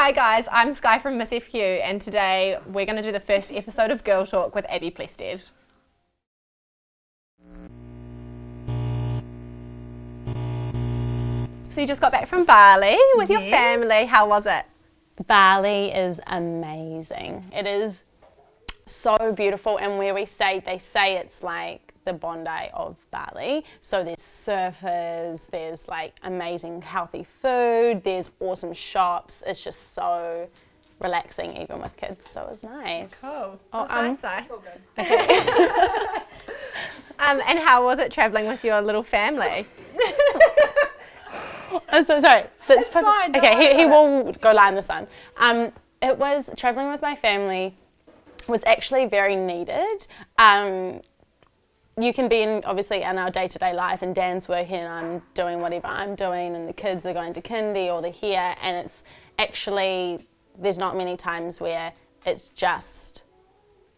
Hi guys, I'm Sky from Miss FQ and today we're going to do the first episode of Girl Talk with Abby Plested. So you just got back from Bali with your family. How was it? Bali is amazing. It is so beautiful, and where we stayed, they say it's like the Bondi of Bali. So there's surfers, there's like amazing healthy food, there's awesome shops. It's just so relaxing even with kids, so it was nice. Cool. Oh, nice. It's all good. Okay. And how was it travelling with your little family? I'm so sorry. That's It's fine, don't Okay, worry he about will go lie in the sun. It was travelling with my family was actually very needed. You can be obviously in our day-to-day life, and Dan's working and I'm doing whatever I'm doing, and the kids are going to kindy or they're here, and it's actually, there's not many times where it's just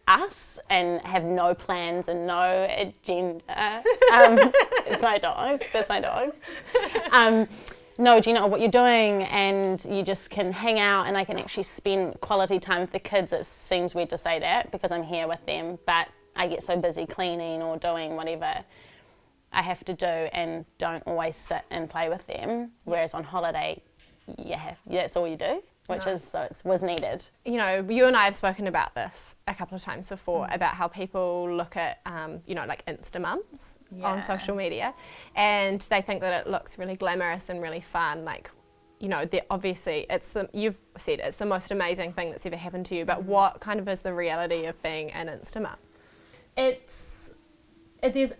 us and have no plans and no agenda. It's my dog. That's my dog. No, do you know what you're doing? And you just can hang out, and I can actually spend quality time with the kids. It seems weird to say that because I'm here with them, but I get so busy cleaning or doing whatever I have to do and don't always sit and play with them. Whereas on holiday, that's all you do, which is, so it was needed. You know, you and I have spoken about this a couple of times before, about how people look at, you know, like Instamums on social media, and they think that it looks really glamorous and really fun. Like, you know, obviously you've said it's the most amazing thing that's ever happened to you, but what kind of is the reality of being an Instamum? There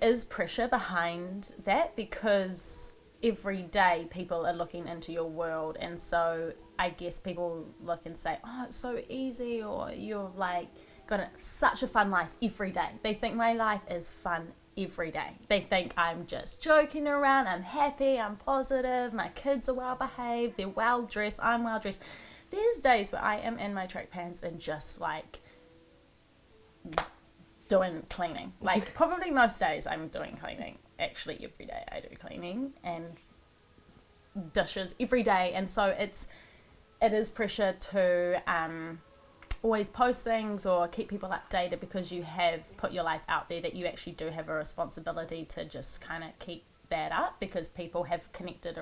is pressure behind that because every day people are looking into your world, and so I guess people look and say, oh, it's so easy, or you're like got such a fun life every day. They think my life is fun every day. They think I'm just joking around, I'm happy, I'm positive, my kids are well behaved, they're well dressed, I'm well dressed. There's days where I am in my track pants and just like doing cleaning. Like probably most days I'm doing cleaning. Actually every day I do cleaning and dishes every day, and so it is pressure to always post things or keep people updated because you have put your life out there, that you actually do have a responsibility to just kind of keep that up because people have connected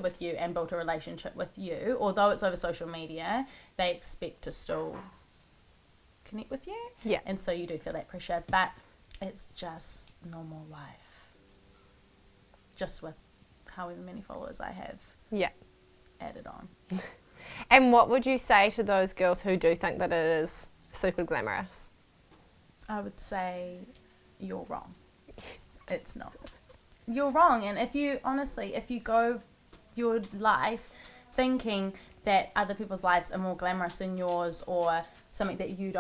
with you and built a relationship with you. Although it's over social media, they expect to still connect with you. Yeah. And so you do feel that pressure, but it's just normal life. Just with however many followers I have added on. And what would you say to those girls who do think that it is super glamorous? I would say you're wrong. It's not. You're wrong, and if you go your life thinking that other people's lives are more glamorous than yours, or something that you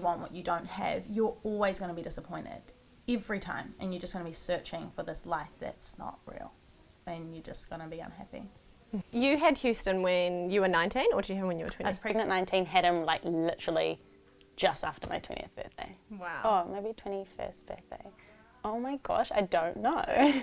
want what you don't have, you're always going to be disappointed every time, and you're just going to be searching for this life that's not real, and you're just going to be unhappy. You had Houston when you were 19, or did you have him when you were 20? I was pregnant at 19, had him like literally just after my 20th birthday. Wow. Oh, maybe 21st birthday. Oh my gosh, I don't know.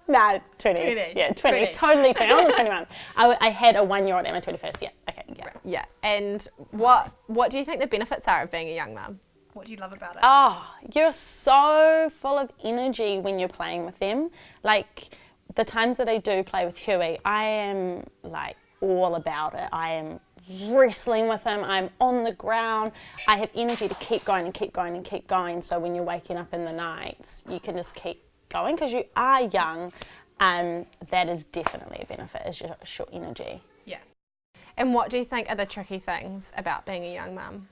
No, 20. Yeah, 20. Totally 20. I wasn't 21. I had a 1-year-old at my 21st. Yeah. Okay. Yeah. Yeah. And what do you think the benefits are of being a young mum? What do you love about it? Oh, you're so full of energy when you're playing with them. Like the times that I do play with Huey, I am like all about it. I am wrestling with him. I'm on the ground. I have energy to keep going and keep going and keep going. So when you're waking up in the nights, you can just keep going because you are young, and that is definitely a benefit, is your energy. Yeah. And what do you think are the tricky things about being a young mum?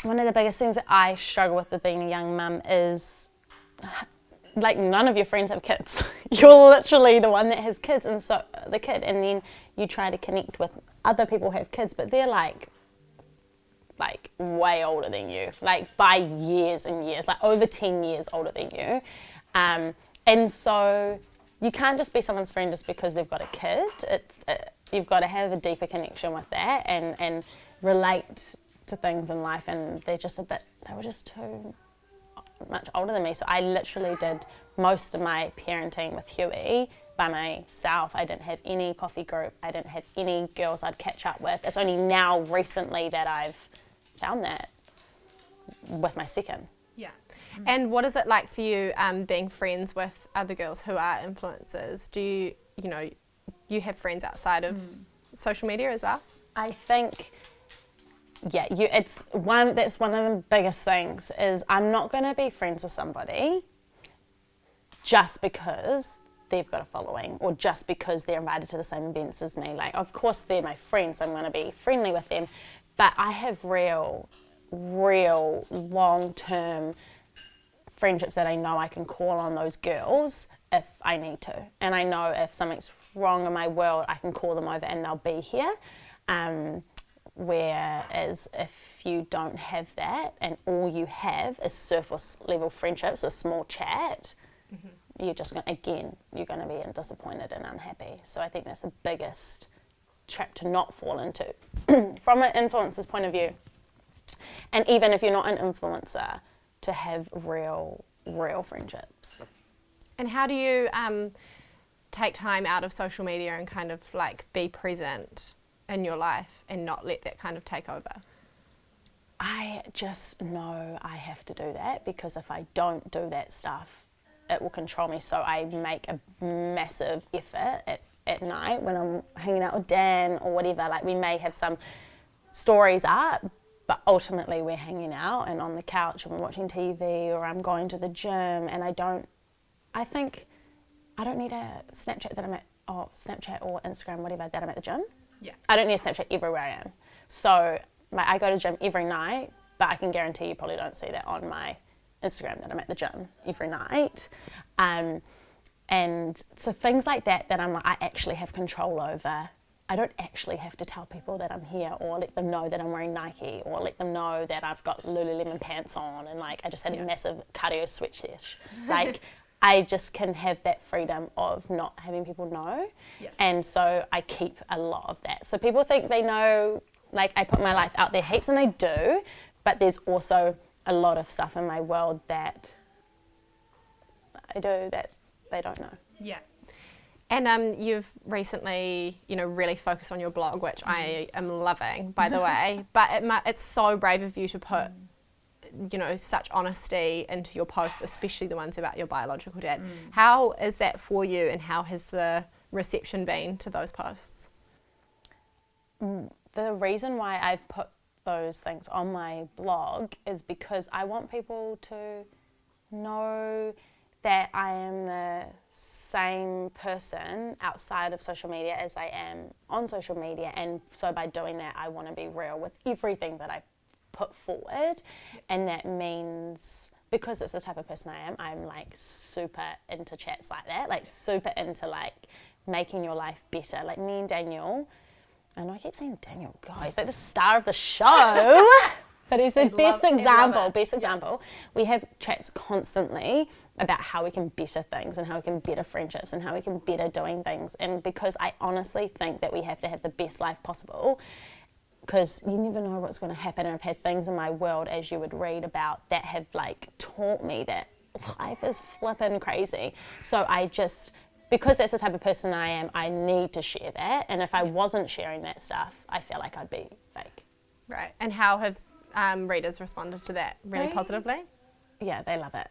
One of the biggest things that I struggle with being a young mum is like none of your friends have kids. You're literally the one that has kids, and so the kid, and then you try to connect with other people who have kids, but they're like way older than you, like by years and years, like over 10 years older than you. And so you can't just be someone's friend just because they've got a kid. You've got to have a deeper connection with that and relate to things in life, and they were just too much older than me. So I literally did most of my parenting with Huey by myself. I didn't have any coffee group. I didn't have any girls I'd catch up with. It's only now recently that I've found that with my second. Yeah. And what is it like for you being friends with other girls who are influencers? Do you have friends outside of social media as well? I think, that's one of the biggest things is I'm not going to be friends with somebody just because they've got a following or just because they're invited to the same events as me. Like, of course they're my friends, I'm going to be friendly with them, but I have real long-term friendships that I know I can call on those girls if I need to. And I know if something's wrong in my world, I can call them over and they'll be here. Whereas if you don't have that and all you have is surface level friendships, a small chat, you're just going to be disappointed and unhappy. So I think that's the biggest trap to not fall into from an influencer's point of view. And even if you're not an influencer, to have real friendships. And how do you take time out of social media and kind of like be present in your life and not let that kind of take over? I just know I have to do that, because if I don't do that stuff, it will control me. So I make a massive effort at night when I'm hanging out with Dan or whatever. Like, we may have some stories up, but ultimately we're hanging out and on the couch and we're watching TV, or I'm going to the gym, and I don't need a Snapchat Snapchat or Instagram, whatever, that I'm at the gym. Yeah. I don't need a Snapchat everywhere I am. So I go to the gym every night, but I can guarantee you probably don't see that on my Instagram that I'm at the gym every night. And so things like that I'm like, I actually have control over. I don't actually have to tell people that I'm here, or let them know that I'm wearing Nike, or let them know that I've got Lululemon pants on and like I just had a massive cardio switch sesh. Like, I just can have that freedom of not having people know. Yeah. And so I keep a lot of that. So people think they know, like, I put my life out there heaps, and I do, but there's also a lot of stuff in my world that I do that they don't know. Yeah. And you've recently, really focused on your blog, which I am loving, by the way. But it's so brave of you to put, such honesty into your posts, especially the ones about your biological dad. How is that for you, and how has the reception been to those posts? The reason why I've put those things on my blog is because I want people to know that I am the same person outside of social media as I am on social media, and so by doing that I want to be real with everything that I put forward. And that means, because it's the type of person I am, I'm like super into chats like that, like super into like making your life better. Like, me and Daniel, I know I keep saying Daniel, God, he's like the star of the show. But he's the best example. We have chats constantly about how we can better things and how we can better friendships and how we can better doing things. And because I honestly think that we have to have the best life possible, because you never know what's going to happen. And I've had things in my world, as you would read about, that have like taught me that life is flippin' crazy. So because that's the type of person I am, I need to share that. And if I wasn't sharing that stuff, I feel like I'd be fake. Right. And how have readers responded to that? Really positively? Yeah, they love it.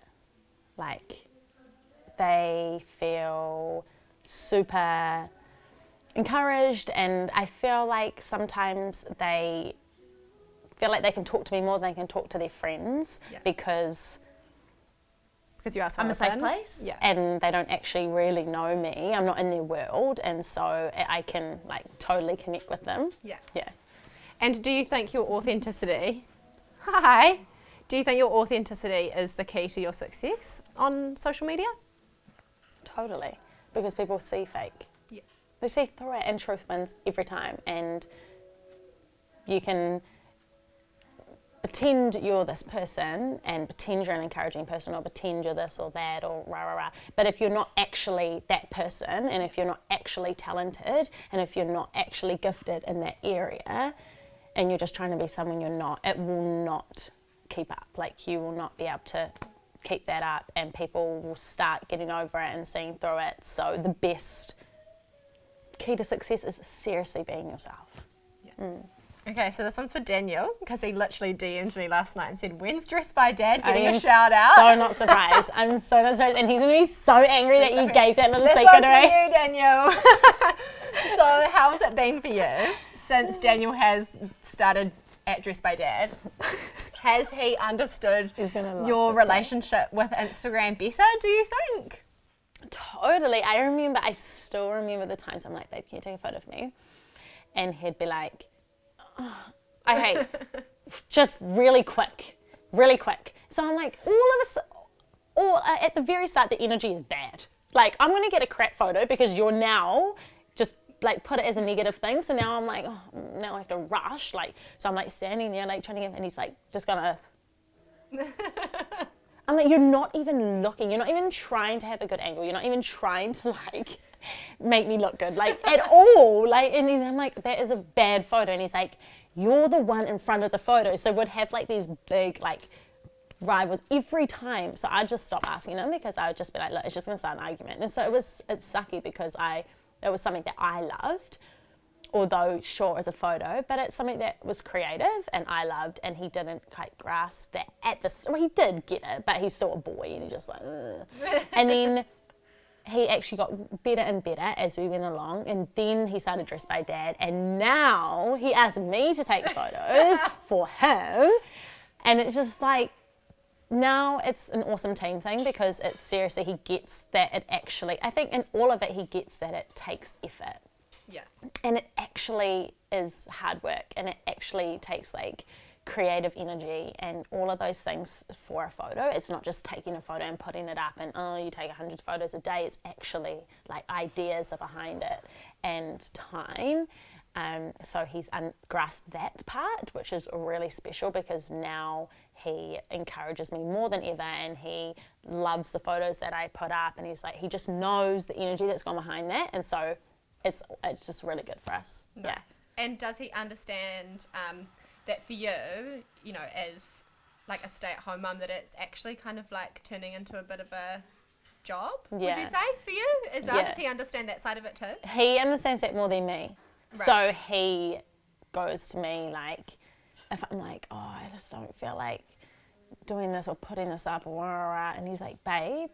Like, they feel super encouraged, and I feel like sometimes they feel like they can talk to me more than they can talk to their friends, because you are I'm a safe place. Yeah. And they don't actually really know me. I'm not in their world, and so I can like totally connect with them. Yeah. Yeah. And do you think your authenticity is the key to your success on social media? Totally. Because people see fake. Yeah. They see through it, and truth wins every time. And you can pretend you're this person and pretend you're an encouraging person, or pretend you're this or that or rah rah rah. But if you're not actually that person, and if you're not actually talented, and if you're not actually gifted in that area, and you're just trying to be someone you're not, it will not keep up. Like, you will not be able to keep that up and people will start getting over it and seeing through it. So the best key to success is seriously being yourself. Okay, so this one's for Daniel, because he literally DM'd me last night and said, when's Dressed by Dad getting a shout out? So not surprised. I'm so not surprised. And he's going to be so angry that you gave that little this secret one's away. for you, Daniel. So how has it been for you since Daniel has started at Dressed by Dad? Has he understood your relationship with Instagram better, do you think? Totally. I still remember the times I'm like, babe, can you take a photo of me? And he'd be like, okay, just really quick. So I'm like, at the very start, the energy is bad. Like, I'm going to get a crap photo because you're now just like put it as a negative thing. So now I'm like, oh, now I have to rush. Like, so I'm like standing there, like trying to get, and he's like, just gonna. I'm like, you're not even looking. You're not even trying to have a good angle. You're not even trying to like make me look good, like at all. Like, and then I'm like, that is a bad photo. And he's like, you're the one in front of the photo. So we'd have like these big like rivals every time. So I'd just stop asking him because I would just be like, look, it's just gonna start an argument. And so it's sucky because it was something that I loved, although sure as a photo, but it's something that was creative and I loved, and he didn't quite grasp that well, he did get it, but he's still a boy and he just like, ugh. And then he actually got better and better as we went along, and then he started Dressed by Dad, and now he asked me to take photos for him, and it's just like, now it's an awesome team thing because it's seriously, he gets that it actually, I think in all of it, he gets that it takes effort. Yeah. And it actually is hard work, and it actually takes like creative energy and all of those things for a photo. It's not just taking a photo and putting it up and, oh, you take 100 photos a day. It's actually like ideas are behind it and time. So he's grasped that part, which is really special because now he encourages me more than ever, and he loves the photos that I put up, and he's like, he just knows the energy that's gone behind that, and so it's just really good for us. Nice. Yeah. And does he understand that for you, you know, as like a stay-at-home mum, that it's actually kind of like turning into a bit of a job, would you say, for you as well? Does he understand that side of it too? He understands that more than me. Right. So he goes to me like, if I'm like, oh, I just don't feel like doing this or putting this up or and he's like, babe,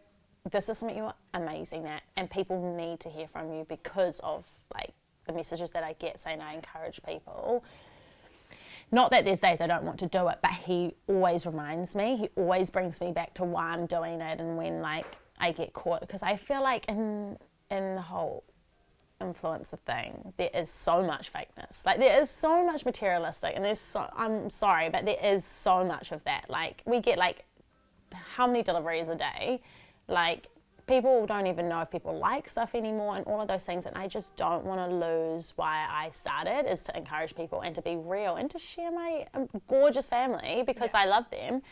this is something you're amazing at, and people need to hear from you because of like the messages that I get saying I encourage people. Not that there's days I don't want to do it, but he always reminds me, he always brings me back to why I'm doing it and when like I get caught, because I feel like in the whole influencer thing, there is so much fakeness. Like there is so much materialistic, and I'm sorry, but there is so much of that. Like we get like how many deliveries a day? Like people don't even know if people like stuff anymore and all of those things, and I just don't want to lose why I started, is to encourage people and to be real and to share my gorgeous family because I love them.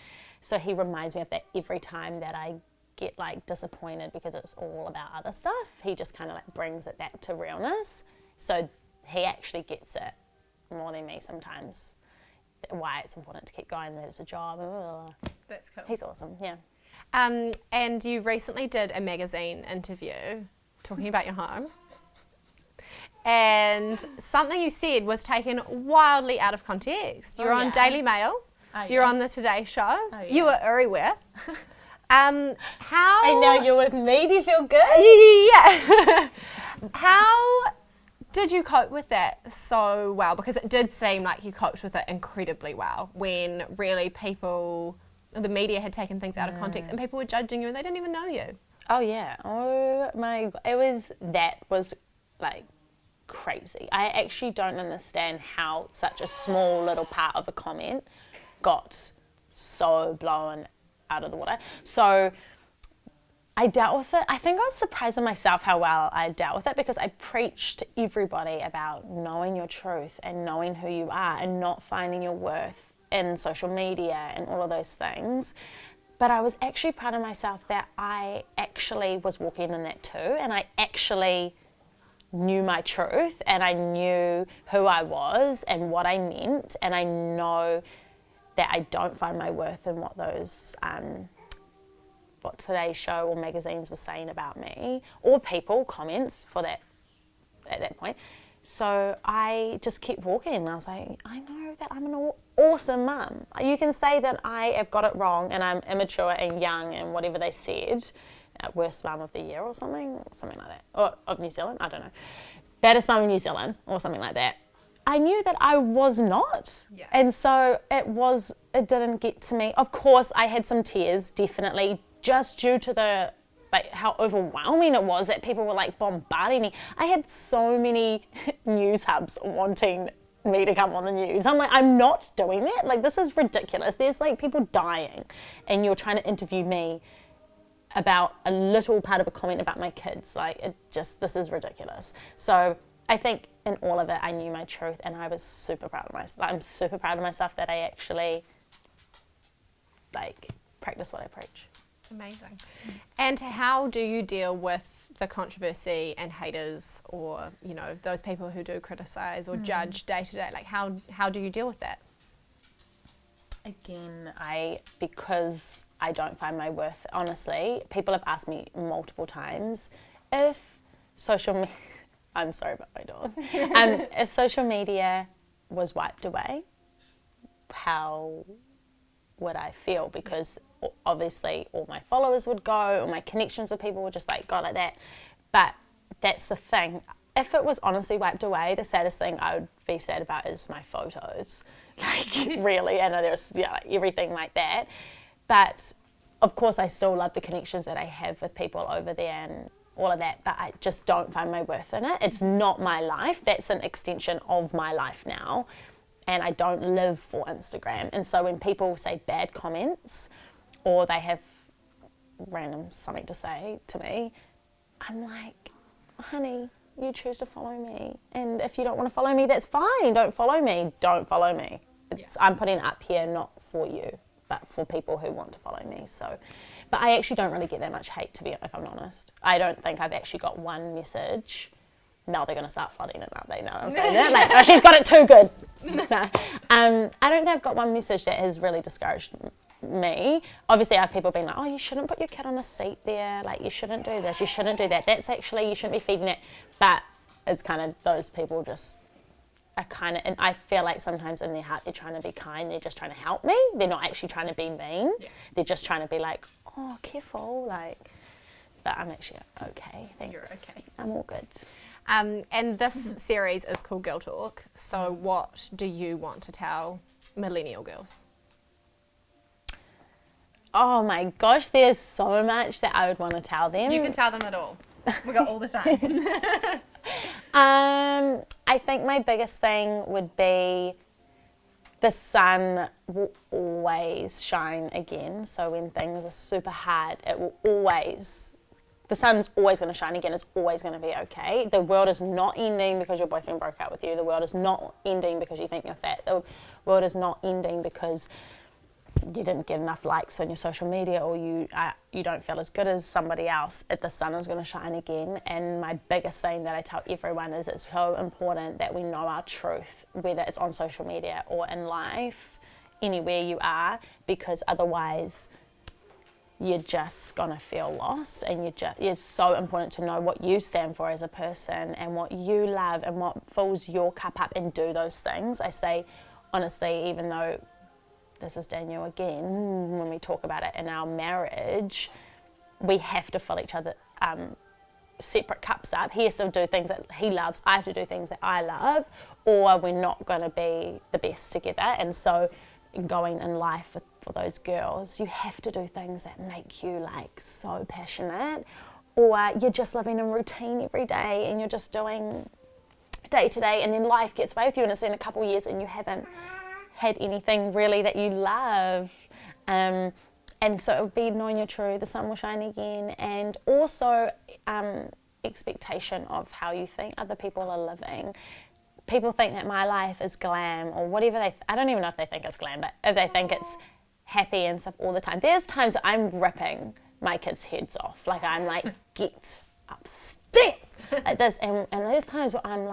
So he reminds me of that every time that I get like disappointed because it's all about other stuff. He just kind of like brings it back to realness. So he actually gets it more than me sometimes, why it's important to keep going, that it's a job. Ugh. That's cool. He's awesome, yeah. And you recently did a magazine interview talking about your home, and something you said was taken wildly out of context. You were on Daily Mail, you're on the Today Show, you were everywhere. How... And now you're with me, do you feel good? Yeah. How did you cope with that so well? Because it did seem like you coped with it incredibly well when really people... the media had taken things out of context and people were judging you and they didn't even know you. Oh yeah, oh my God, that was like crazy. I actually don't understand how such a small little part of a comment got so blown out of the water. So I dealt with it. I think I was surprised at myself how well I dealt with it, because I preached to everybody about knowing your truth and knowing who you are and not finding your worth in social media and all of those things. But I was actually proud of myself that I actually was walking in that too, and I actually knew my truth and I knew who I was and what I meant, and I know that I don't find my worth in what those what today's show or magazines were saying about me, or people, comments for that at that point. So I just kept walking, and I was like, I know that I'm an awesome mum. You can say that I have got it wrong and I'm immature and young and whatever they said, worst mum of the year or something like that, or of New Zealand, I don't know, baddest mum in New Zealand or something like that. I knew that I was not, and so it didn't get to me. Of course, I had some tears, definitely, just due to how overwhelming it was that people were like bombarding me. I had so many news hubs wanting me to come on the news. I'm like, I'm not doing that. Like, this is ridiculous. There's like people dying, and you're trying to interview me about a little part of a comment about my kids. Like, this is ridiculous. So I think in all of it, I knew my truth, and I was super proud of myself. I'm super proud of myself that I actually practice what I preach. Amazing. And how do you deal with the controversy and haters, or those people who do criticize or judge day to day? Like, how do you deal with that? Again, because I don't find my worth, honestly, people have asked me multiple times if social media, I'm sorry about my dog, if social media was wiped away, how would I feel? Because obviously all my followers would go, or my connections with people would just go like that. But that's the thing. If it was honestly wiped away, the saddest thing I would be sad about is my photos. Really, I know there's everything like that. But of course I still love the connections that I have with people over there and all of that, but I just don't find my worth in it. It's not my life. That's an extension of my life now. And I don't live for Instagram. And so when people say bad comments, or they have random something to say to me, I'm like, honey, you choose to follow me. And if you don't want to follow me, that's fine. Don't follow me. Don't follow me. I'm putting it up here not for you, but for people who want to follow me. So, but I actually don't really get that much hate, if I'm honest. I don't think I've actually got one message. Now they're going to start flooding it, aren't they? No, I'm saying that. Oh, she's got it too good. No. I don't think I've got one message that has really discouraged me. Obviously, I have people being like, oh, you shouldn't put your kid on a seat there. You shouldn't do this. You shouldn't do that. That's actually, you shouldn't be feeding it. But it's kind of, those people just are kind of, and I feel like sometimes in their heart they're trying to be kind. They're just trying to help me. They're not actually trying to be mean. Yeah. They're just trying to be like, oh, careful. But I'm actually okay. Thanks. You're okay. I'm all good. And this series is called Girl Talk. So what do you want to tell millennial girls? Oh my gosh, there's so much that I would want to tell them. You can tell them it all. We got all the time. I think my biggest thing would be the sun will always shine again. So when things are super hard, the sun's always going to shine again. It's always going to be okay. The world is not ending because your boyfriend broke up with you. The world is not ending because you think you're fat. The world is not ending because you didn't get enough likes on your social media, or you don't feel as good as somebody else. The sun is going to shine again. And my biggest thing that I tell everyone is it's so important that we know our truth, whether it's on social media or in life, anywhere you are, because otherwise you're just gonna feel lost. And it's so important to know what you stand for as a person and what you love and what fills your cup up, and do those things. I say honestly, even though this is Daniel again, when we talk about it in our marriage, we have to fill each other separate cups up. He has to do things that he loves, I have to do things that I love, or we're not going to be the best together. And so going in life for those girls, you have to do things that make you so passionate, or you're just living in routine every day and you're just doing day to day, and then life gets away with you and it's been a couple of years and you haven't had anything really that you love. And so it would be knowing your truth, the sun will shine again, and also expectation of how you think other people are living. People think that my life is glam, or whatever I don't even know if they think it's glam, but if they think it's happy and stuff all the time. There's times I'm ripping my kids' heads off. I'm like, get upstairs like this. And there's times where I'm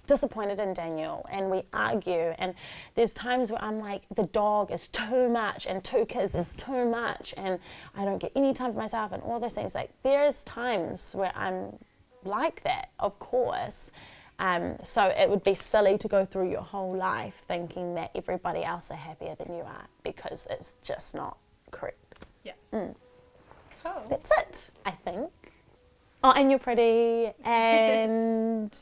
disappointed in Daniel and we argue, and there's times where I'm like, the dog is too much and 2 kids is too much and I don't get any time for myself and all those things. Like, there's times where I'm like that, of course. So it would be silly to go through your whole life thinking that everybody else are happier than you are, because it's just not correct. Yeah. Cool. That's it, I think. Oh, and you're pretty, and